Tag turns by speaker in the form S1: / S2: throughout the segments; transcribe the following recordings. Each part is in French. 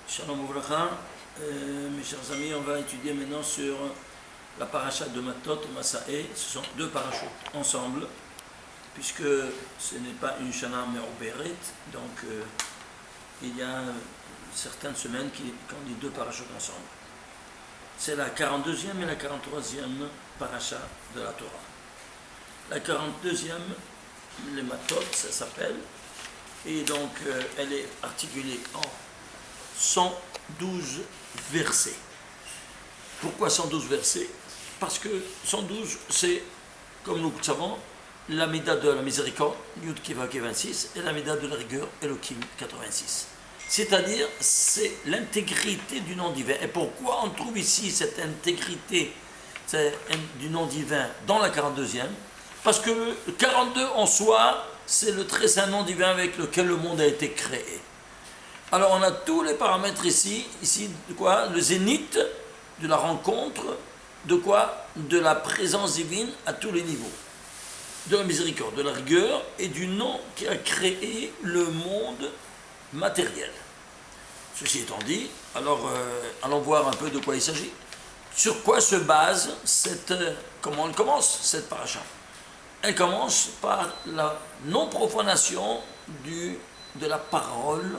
S1: Shalom Ouvracha, mes chers amis, on va étudier maintenant sur la paracha de Matot et Masaé. Ce sont deux parachutes ensemble, puisque ce n'est pas une Shana Me'oberet, donc il y a certaines semaines qu'on dit deux parachutes ensemble. C'est la 42e et la 43e paracha de la Torah. La 42e, les Matot, ça s'appelle, et donc elle est articulée en 112 versets. Pourquoi 112 versets? Parce que 112, c'est, comme nous le savons, l'amida de la miséricorde, Yud Kiva 26, et l'amida de la rigueur, Elohim 86. C'est-à-dire, c'est l'intégrité du nom divin. Et pourquoi on trouve ici cette intégrité du nom divin dans la 42e? Parce que le 42 en soi, c'est le très saint nom divin avec lequel le monde a été créé. Alors on a tous les paramètres ici de quoi? Le zénith de la rencontre, de quoi? De la présence divine à tous les niveaux. De la miséricorde, de la rigueur et du nom qui a créé le monde matériel. Ceci étant dit, alors allons voir un peu de quoi il s'agit. Sur quoi se base comment elle commence cette paracha? Elle commence par la non-profanation de la parole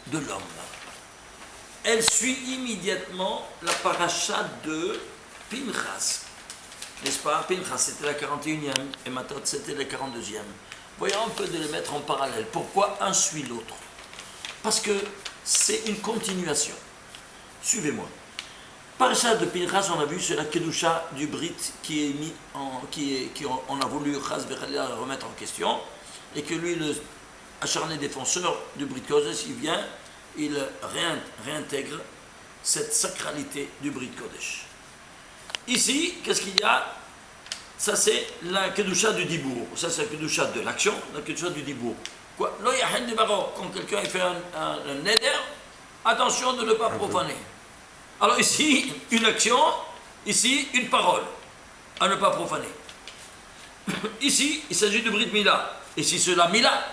S1: de l'homme. Elle suit immédiatement la paracha de Pinchas. N'est-ce pas? Pinchas, c'était la 41e et Matot, c'était la 42e. Voyons un peu de les mettre en parallèle. Pourquoi un suit l'autre? Parce que c'est une continuation. Suivez-moi. Paracha de Pinchas, on a vu, c'est la Kedusha du Brit qui est mis on a voulu remettre en question, et que lui, le acharné défenseur du Brit Kodesh, il vient, il réintègre cette sacralité du Brit Kodesh. Ici, qu'est-ce qu'il y a? Ça, c'est la Kedusha du Dibour. Ça, c'est la Kedusha de l'action, la Kedusha du Dibour. Quoi? Quand quelqu'un fait un neder, attention de ne pas profaner. Alors ici, une action, ici, une parole, à ne pas profaner. Ici, il s'agit de Brit Mila. Ici, c'est la Mila.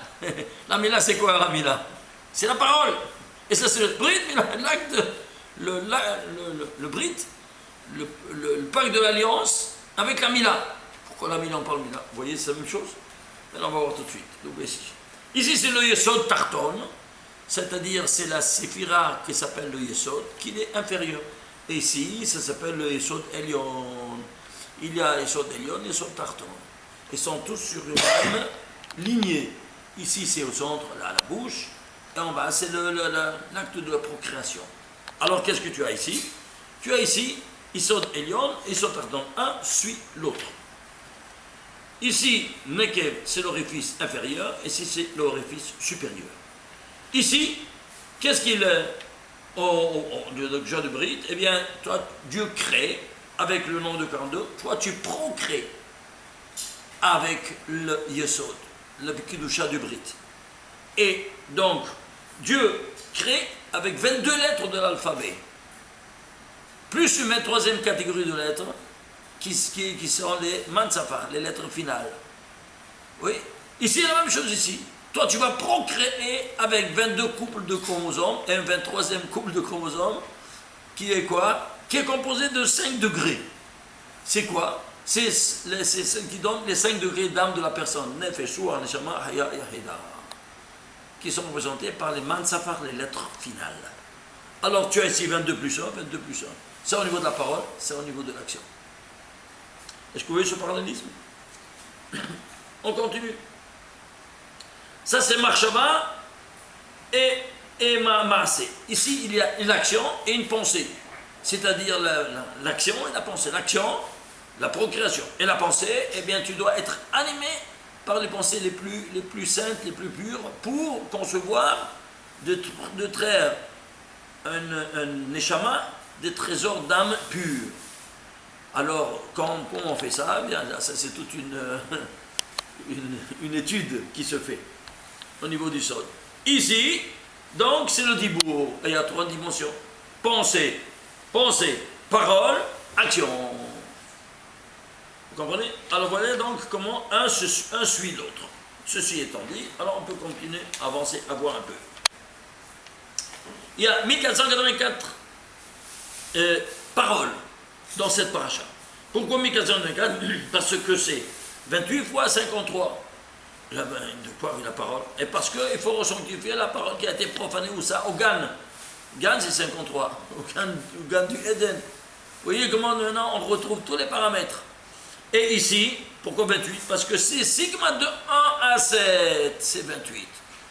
S1: La Mila, c'est quoi la Mila? C'est la parole. Et ça, c'est le Brit Mila, l'acte, le Brit, le pacte de l'alliance avec la Mila. Pourquoi la Mila, on parle Mila? Vous voyez, c'est la même chose? Alors, on va voir tout de suite. Donc, ici, c'est le Yesod Tarton. C'est-à-dire, c'est la séphira qui s'appelle le Yesod, qui est inférieur. Et ici, ça s'appelle le Yesod Elion. Il y a Yesod Elion et Yesod Tarton. Ils sont tous sur une même lignée. Ici, c'est au centre, là, à la bouche. Et en bas, c'est l'acte de la procréation. Alors, qu'est-ce que tu as ici? Tu as ici Yesod Elion et Yesod Tarton. Un suit l'autre. Ici, Nekev, c'est l'orifice inférieur. Et ici, c'est l'orifice supérieur. Ici, qu'est-ce qu'il est de Brit? Eh bien, toi, Dieu crée avec le nom de 42, toi, tu procrées avec le Yesod, le Kedusha du Brit. Et donc, Dieu crée avec 22 lettres de l'alphabet, plus une troisième catégorie de lettres qui sont les Mansafar, les lettres finales. Oui, ici, la même chose ici. Toi, tu vas procréer avec 22 couples de chromosomes et un 23e couple de chromosomes qui est quoi? Qui est composé de 5 degrés. C'est quoi? C'est ce qui donne les 5 degrés d'âme de la personne. Nefesh, Ruach, Neshama, Haya et Yahida. Qui sont représentés par les Mansafar, les lettres finales. Alors, tu as ici 22 plus 1, 22 plus 1. C'est au niveau de la parole, c'est au niveau de l'action. Est-ce que vous voyez ce parallélisme? On continue. Ça, c'est Marshaba et Maasé. Ici, il y a une action et une pensée. C'est-à-dire l'action et la pensée. L'action, la procréation. Et la pensée, eh bien, tu dois être animé par les pensées les plus saintes, les plus pures, pour concevoir de traire un neshama, des trésors d'âme pure. Alors, comment on fait ça? Eh bien, là, ça, c'est toute une étude qui se fait au niveau du sol. Ici, donc, c'est le dibour. Il y a 3 dimensions. Pensée, parole, action. Vous comprenez? Alors, voilà donc comment un suit l'autre. Ceci étant dit, alors on peut continuer à avancer, à voir un peu. Il y a 1484 paroles dans cette paracha. Pourquoi 1424? Parce que c'est 28 fois 53. De quoi la parole? Et parce qu'il faut resanctifier la parole qui a été profanée où ça? Au Gan. Gan, c'est 53. Au Gan du Éden. Vous voyez comment maintenant on retrouve tous les paramètres. Et ici, pourquoi 28? Parce que c'est sigma de 1 à 7, c'est 28.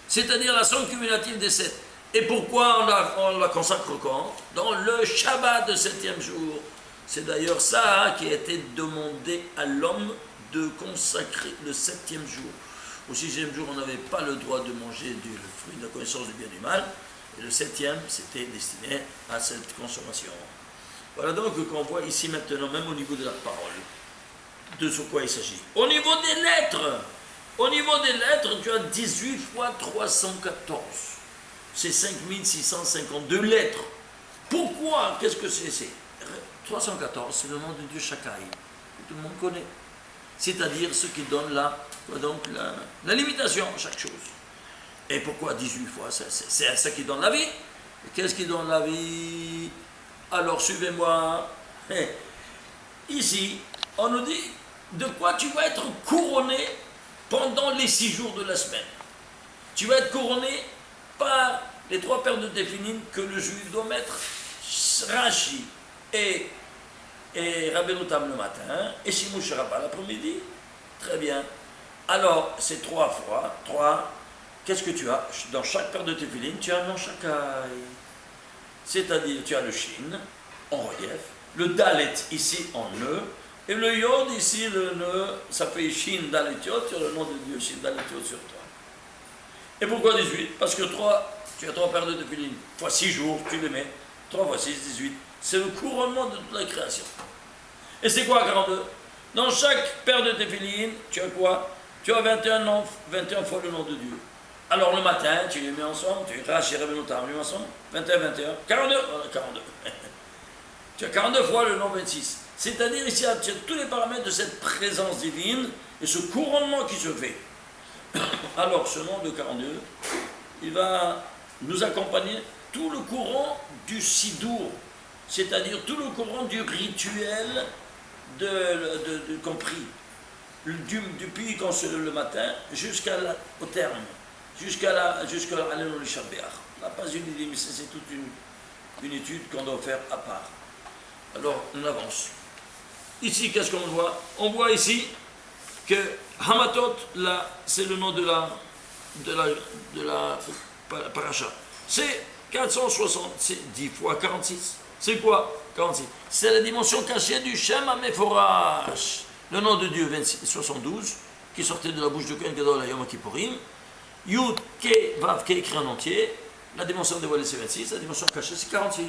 S1: C'est-à-dire la somme cumulative des 7. Et pourquoi on la consacre quand? Dans le Shabbat de 7e jour. C'est d'ailleurs ça qui a été demandé à l'homme de consacrer le 7e jour. Au 6e jour, on n'avait pas le droit de manger le fruit de la connaissance du bien et du mal. Et le 7e, c'était destiné à cette consommation. Voilà donc qu'on voit ici maintenant, même au niveau de la parole, de ce quoi il s'agit. Au niveau des lettres, tu as 18 fois 314. C'est 5652 lettres. Pourquoi? Qu'est-ce que c'est? 314, c'est le nom de Dieu Shakai, que tout le monde connaît. C'est-à-dire ce qui donne la limitation à chaque chose. Et pourquoi 18 fois? C'est ça qui donne la vie. Et qu'est-ce qui donne la vie? Alors suivez-moi. Ici, on nous dit de quoi tu vas être couronné pendant les 6 jours de la semaine. Tu vas être couronné par les 3 paires de téphilines que le juif doit mettre, Rashi et Rabbeinu Tam le matin, et Shimouch Rabbah l'après-midi. Très bien. Alors, c'est 3 fois, 3. Qu'est-ce que tu as? Dans chaque paire de téphilines, tu as un nom Shakai. C'est-à-dire, tu as le Shin en relief, le Dalet ici en nœud, et le Yod ici, le nœud, ça fait Shin Dalet Yod, tu as le nom de Dieu, Shin Dalet Yod sur toi. Et pourquoi 18? Parce que tu as 3 paires de téphilines, fois 6 jours, tu les mets, 3 fois 6, 18. C'est le couronnement de toute la création. Et c'est quoi 42? Dans chaque paire de téphilines, tu as quoi? Tu as 21 noms, 21 fois le nom de Dieu. Alors le matin, tu les mets ensemble, tu les raches et Rabbeinu Tam les mets ensemble, 21, 21, 42, voilà, 42. Tu as 42 fois le nom 26. C'est-à-dire ici, tu as tous les paramètres de cette présence divine et ce couronnement qui se fait. Alors ce nom de 42, il va nous accompagner tout le courant du Sidour, c'est-à-dire tout le courant du rituel compris, depuis qu'on se lève le matin jusqu'au terme. Jusqu'à Alenu Lishabeach. Là, pas une idée, mais c'est toute une étude qu'on doit faire à part. Alors, on avance. Ici, qu'est-ce qu'on voit? On voit ici que Hamatot, là, c'est le nom de la paracha. C'est 460, c'est 10 fois 46. C'est quoi 46? C'est la dimension cachée du Shem HaMeforash. Le nom de Dieu, 72, qui sortait de la bouche de Kohen Gadol à Yom Kippourim. Yud, Ke, Vav, Ke écrit en entier. La dimension dévoilée c'est 26, la dimension cachée c'est 46.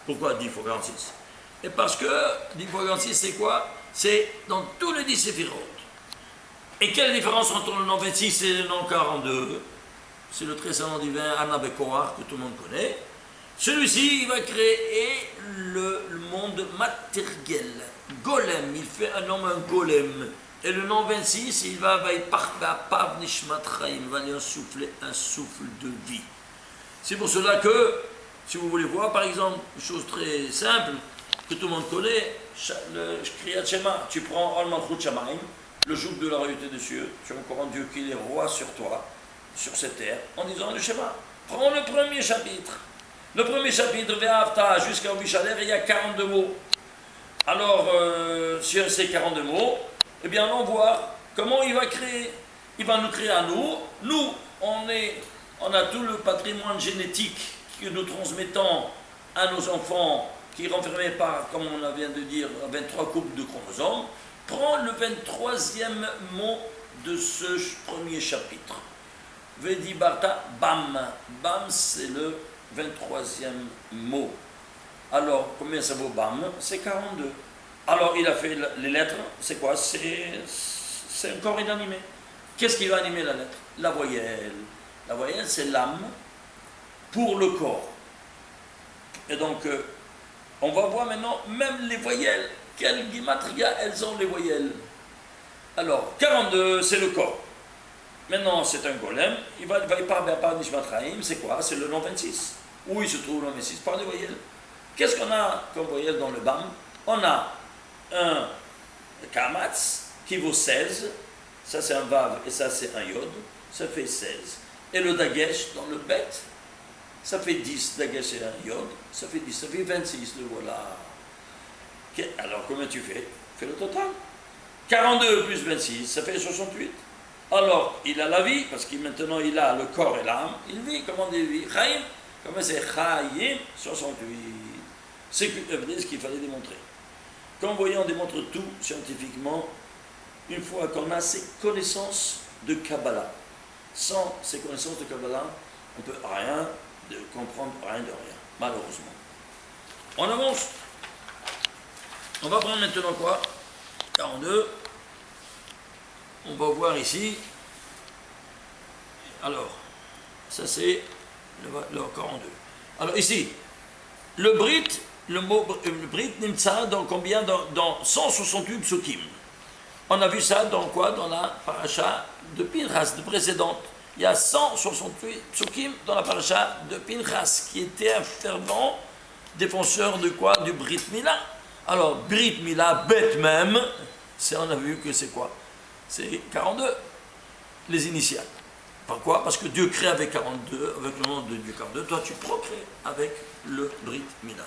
S1: Pourquoi 10 fois 46? Et parce que 10 fois 46 c'est quoi? C'est dans tous les 10 séphirotes. Et quelle différence entre le nom 26 et le nom 42? C'est le très savant divin Anna Bekoar que tout le monde connaît. Celui-ci il va créer le monde matériel. Golem, il fait un homme un golem. Et le nom 26, il va lui insouffler un souffle de vie. C'est pour cela que, si vous voulez voir, par exemple, une chose très simple, que tout le monde connaît, le Kriyat Shema, tu prends Al Malchut Shamaim, le joug de la royauté des cieux, tu recommandes Dieu qu'il est roi sur toi, sur cette terre, en disant le Shema. Prends le premier chapitre. Le premier chapitre, Ve'avta, jusqu'à Mishaler, il y a 42 mots. Alors, sur ces 42 mots, eh bien, allons voir comment il va créer. Il va nous créer à nous. Nous, on a tout le patrimoine génétique que nous transmettons à nos enfants, qui est renfermé par, comme on vient de dire, 23 couples de chromosomes. Prends le 23e mot de ce premier chapitre. Vedi Barta, Bam. Bam, c'est le 23e mot. Alors, combien ça vaut Bam? C'est 42. Alors, il a fait les lettres, c'est quoi? C'est un corps inanimé. Qu'est-ce qui va animer la lettre? La voyelle. La voyelle, c'est l'âme pour le corps. Et donc, on va voir maintenant, même les voyelles, quelle guimatria elles ont les voyelles. Alors, 42, c'est le corps. Maintenant, c'est un golem. Il va y parler par Nishmat Chaim, c'est quoi? C'est le nom 26. où il se trouve le 26 par les voyelles. Qu'est-ce qu'on a comme voyelle dans le BAM? On a un kamatz qui vaut 16, ça c'est un vav et ça c'est un yod, ça fait 16. Et le dagesh dans le bet, ça fait 10, dagesh et un yod, ça fait 10, ça fait 26, le voilà. Alors comment tu fais? Fais le total. 42 plus 26, ça fait 68. Alors, il a la vie, parce que maintenant il a le corps et l'âme, il vit, comment on dit vie? Chaim, comment c'est Chaim 68. C'est ce qu'il fallait démontrer. Comme vous voyez, on démontre tout scientifiquement une fois qu'on a ces connaissances de Kabbalah. Sans ces connaissances de Kabbalah, on ne peut rien de comprendre, rien de rien, malheureusement. On avance. On va prendre maintenant quoi? 42. On va voir ici. Alors, ça c'est le 42. Alors ici, le Brit Nimtsa dans combien? Dans 168 psukim. On a vu ça dans quoi? Dans la paracha de Pinchas, de précédente. Il y a 168 psukim dans la paracha de Pinchas, qui était un fervent défenseur de quoi? Du Brit Mila. Alors, Brit Mila, bête même, on a vu que c'est quoi? C'est 42, les initiales. Pourquoi? Parce que Dieu crée avec 42, avec le nom de Dieu 42, toi tu procrées avec le Brit Mila.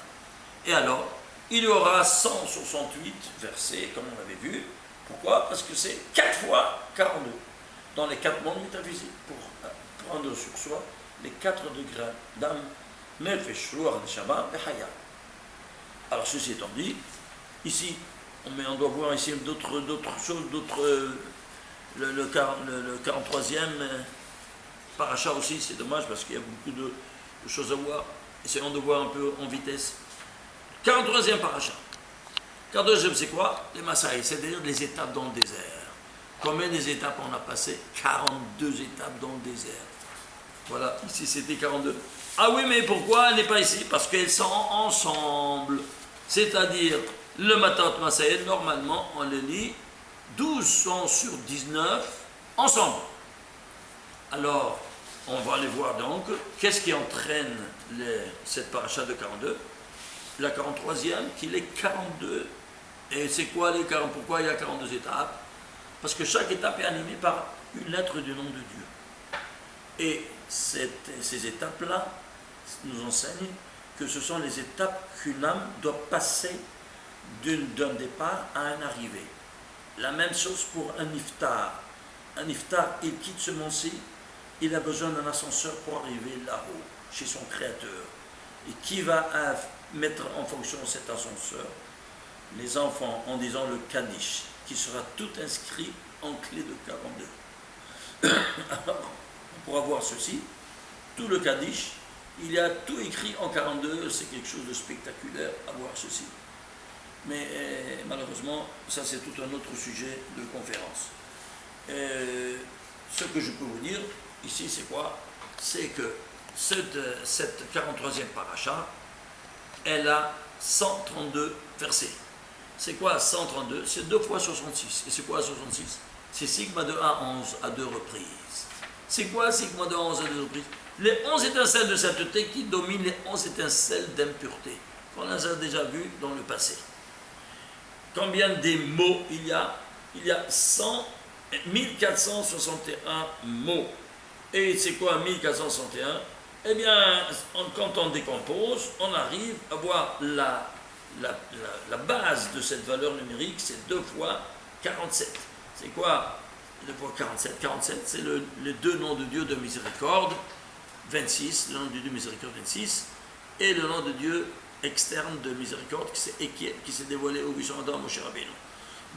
S1: Et alors, il y aura 168 versets, comme on l'avait vu. Pourquoi? Parce que c'est 4 fois 42, dans les 4 mondes métaphysiques, pour prendre sur soi les 4 degrés d'âme, Nefesh, Ruach, Neshama et Haya. Alors, ceci étant dit, ici, on doit voir ici d'autres choses, le 43e paracha aussi, c'est dommage parce qu'il y a beaucoup de choses à voir. Essayons de voir un peu en vitesse. 43e paracha. 42e, c'est quoi? Les Massaïs, c'est-à-dire les étapes dans le désert. Combien des étapes on a passé? 42 étapes dans le désert. Voilà, ici c'était 42. Ah oui, mais pourquoi elle n'est pas ici? Parce qu'elles sont ensemble. C'est-à-dire, le Matat Massaïs, normalement, on le lit 12 sont sur 19 ensemble. Alors, on va aller voir donc, qu'est-ce qui entraîne cette paracha de 42? La 43e, qu'il est 42. Et c'est quoi les 40? Pourquoi il y a 42 étapes? Parce que chaque étape est animée par une lettre du nom de Dieu. Et ces étapes-là nous enseignent que ce sont les étapes qu'une âme doit passer d'un départ à un arrivé. La même chose pour un iftar. Un iftar, il quitte ce monde-ci, il a besoin d'un ascenseur pour arriver là-haut, chez son créateur. Et qui va mettre en fonction cet ascenseur? Les enfants, en disant le Kaddish, qui sera tout inscrit en clé de 42. Alors, on pourra voir ceci, tout le Kaddish, il y a tout écrit en 42, c'est quelque chose de spectaculaire à voir ceci. Mais malheureusement, ça c'est tout un autre sujet de conférence. Ce que je peux vous dire ici, c'est quoi? C'est que cette 43e paracha, elle a 132 versets. C'est quoi 132? C'est 2 fois 66. Et c'est quoi 66? C'est sigma de 1 à 11 à 2 reprises. C'est quoi sigma de 11 à 2 reprises? Les 11 étincelles de sainteté qui dominent les 11 étincelles d'impureté. On les a déjà vus dans le passé. Combien de mots il y a? Il y a 1461 mots. Et c'est quoi 1461? Eh bien, quand on décompose, on arrive à voir la base de cette valeur numérique, c'est 2 fois 47. C'est quoi 2 fois 47? 47, c'est les 2 noms de Dieu de miséricorde, 26, le nom de Dieu de miséricorde 26, et le nom de Dieu externe de miséricorde qui s'est dévoilé au buisson Adam, Moshe Rabbeinu.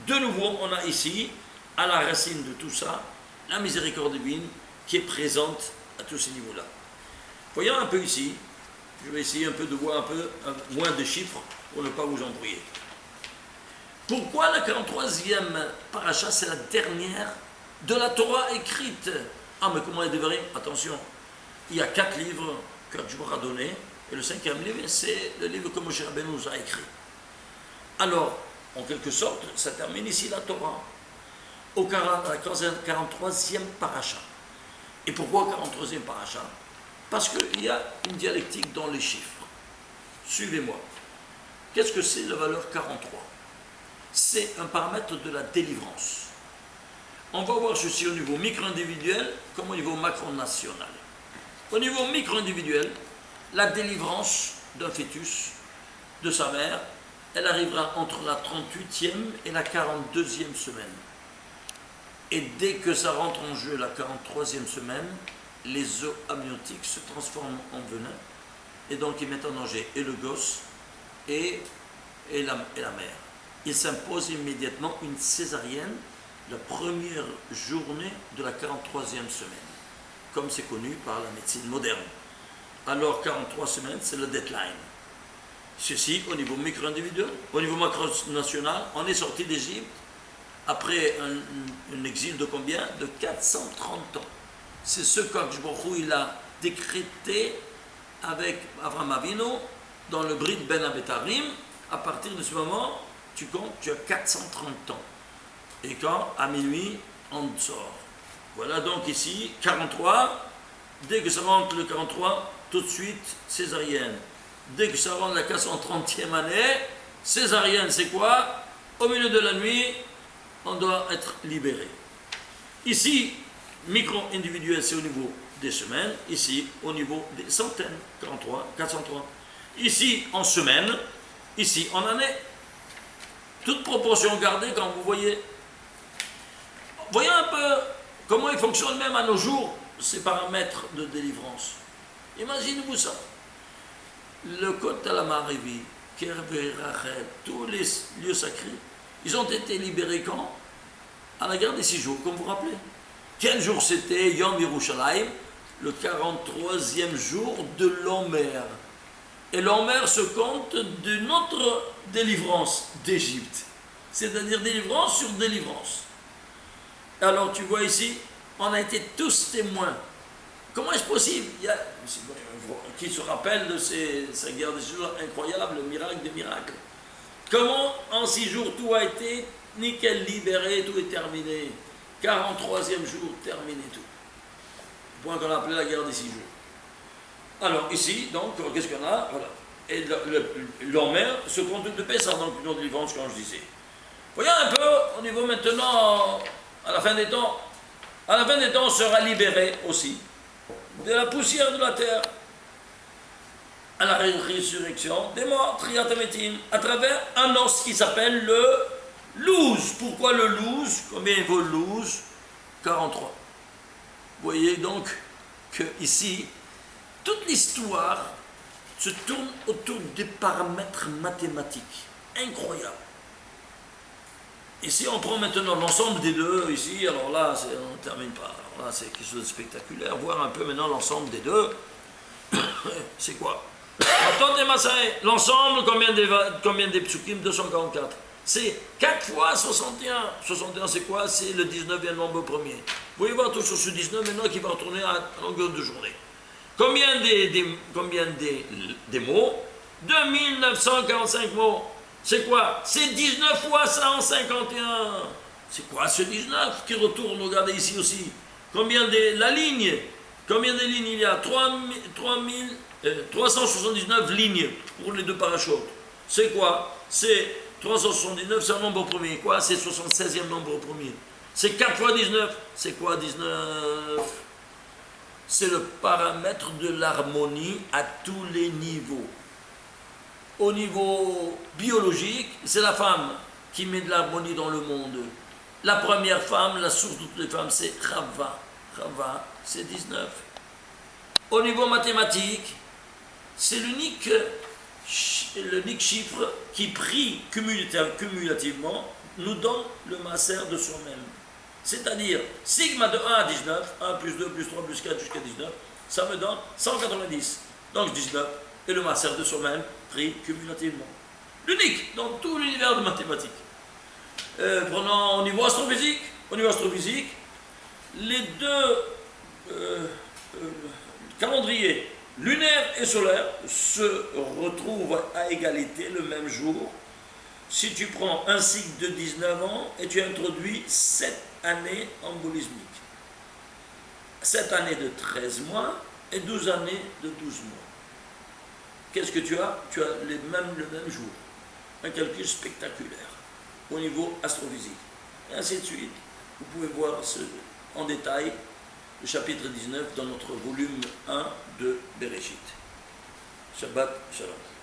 S1: De nouveau, on a ici, à la racine de tout ça, la miséricorde divine qui est présente à tous ces niveaux-là. Voyons un peu ici, je vais essayer un peu de voir un peu moins de chiffres pour ne pas vous embrouiller. Pourquoi la 43e paracha, c'est la dernière de la Torah écrite? Ah, mais comment elle devrait? Attention, il y a 4 livres que Dieu a donnés, et le 5e livre, c'est le livre que Moshe Rabbeinu nous a écrit. Alors, en quelque sorte, ça termine ici la Torah, la 43e paracha. Et pourquoi 43e paracha? Parce qu'il y a une dialectique dans les chiffres. Suivez-moi. Qu'est-ce que c'est la valeur 43? C'est un paramètre de la délivrance. On va voir ceci au niveau micro-individuel comme au niveau macro-national. Au niveau micro-individuel, la délivrance d'un fœtus, de sa mère, elle arrivera entre la 38e et la 42e semaine. Et dès que ça rentre en jeu, la 43e semaine, les œufs amniotiques se transforment en venin et donc ils mettent en danger et le gosse et la mère. Il s'impose immédiatement une césarienne la première journée de la 43e semaine, comme c'est connu par la médecine moderne. Alors 43 semaines, c'est le deadline. Ceci au niveau micro-individuel. Au niveau macro-national, on est sorti d'Égypte après un exil de combien? De 430 ans. C'est ce qu'Akadosh Baruch Hu il a décrété avec Avraham Avinu dans le Brit Ben Abetarim. À partir de ce moment, tu comptes, tu as 430 ans. Et quand, à minuit, on sort. Voilà donc ici, 43. Dès que ça rentre le 43, tout de suite, césarienne. Dès que ça rentre la 430e année, césarienne, c'est quoi? Au milieu de la nuit, on doit être libéré. Ici, micro-individuel, c'est au niveau des semaines. Ici, au niveau des centaines. 43, 403. Ici, en semaine. Ici, en année. Toute proportion gardée quand vous voyez. Voyez un peu comment il fonctionne même à nos jours, ces paramètres de délivrance. Imaginez-vous ça. Le Côte Alamarivi, Kervé, Rachel, tous les lieux sacrés, ils ont été libérés quand? À la guerre des 6 jours, comme vous vous rappelez. Quel jour c'était? Yom Yerushalayim, le 43e jour de l'Omer. Et l'Omer se compte de notre délivrance d'Égypte. C'est-à-dire délivrance sur délivrance. Alors tu vois ici, on a été tous témoins. Comment est-ce possible? Il y a qui se rappelle de ces guerres des 6 jours incroyables, le miracle des miracles. Comment en 6 jours tout a été nickel, libéré, tout est terminé. 43e jour, terminé tout. Point qu'on a appelé la guerre des 6 jours. Alors ici, donc, qu'est-ce qu'on a? Voilà. Et l'Omer se compte de Pessah, donc une autre délivrance, comme je disais. Voyons un peu au niveau maintenant, à la fin des temps. À la fin des temps, on sera libéré aussi de la poussière de la terre à la résurrection des morts, triatamétine, à travers un os qui s'appelle le louz. Pourquoi le louz? Combien il vaut le louz? 43. Vous voyez donc que ici, toute l'histoire se tourne autour des paramètres mathématiques. Incroyable. Ici, on prend maintenant l'ensemble des deux. Ici, alors là, on ne termine pas. Alors là, c'est quelque chose de spectaculaire. Voir un peu maintenant l'ensemble des deux. C'est quoi? L'ensemble, combien des psukim? 244. C'est 4 fois 61. 61, c'est quoi? C'est le 19e nombre premier. Vous pouvez voir tout sur ce 19 maintenant qui va retourner à longueur de journée. Combien des mots? 2945 mots. C'est quoi? C'est 19 fois 151. C'est quoi ce 19 qui retourne? Regardez ici aussi. Combien la ligne? Combien de lignes il y a? 379 lignes pour les deux parachutes. C'est quoi? C'est 379, c'est un nombre premier. Quoi? C'est 76e nombre premier. C'est 4 fois 19. C'est quoi 19? C'est le paramètre de l'harmonie à tous les niveaux. Au niveau biologique, c'est la femme qui met de l'harmonie dans le monde. La première femme, la source de toutes les femmes, c'est Chava. Chava, c'est 19. Au niveau mathématique, c'est l'unique chiffre qui, pris cumulativement, nous donne le maaser de soi-même. C'est-à-dire, sigma de 1 à 19, 1 plus 2 plus 3 plus 4 jusqu'à 19, ça me donne 190. Donc 19, et le maaser de soi-même, pris cumulativement. L'unique dans tout l'univers de mathématiques. Prenons au niveau astrophysique. Au niveau astrophysique, les deux calendriers lunaire et solaire se retrouvent à égalité le même jour si tu prends un cycle de 19 ans et tu introduis 7 années embolismiques. 7 années de 13 mois et 12 années de 12 mois. Qu'est-ce que tu as? Tu as le même jour. Un calcul spectaculaire au niveau astrophysique. Et ainsi de suite. Vous pouvez voir en détail le chapitre 19 dans notre volume 1 de Bereshit. Shabbat Shalom.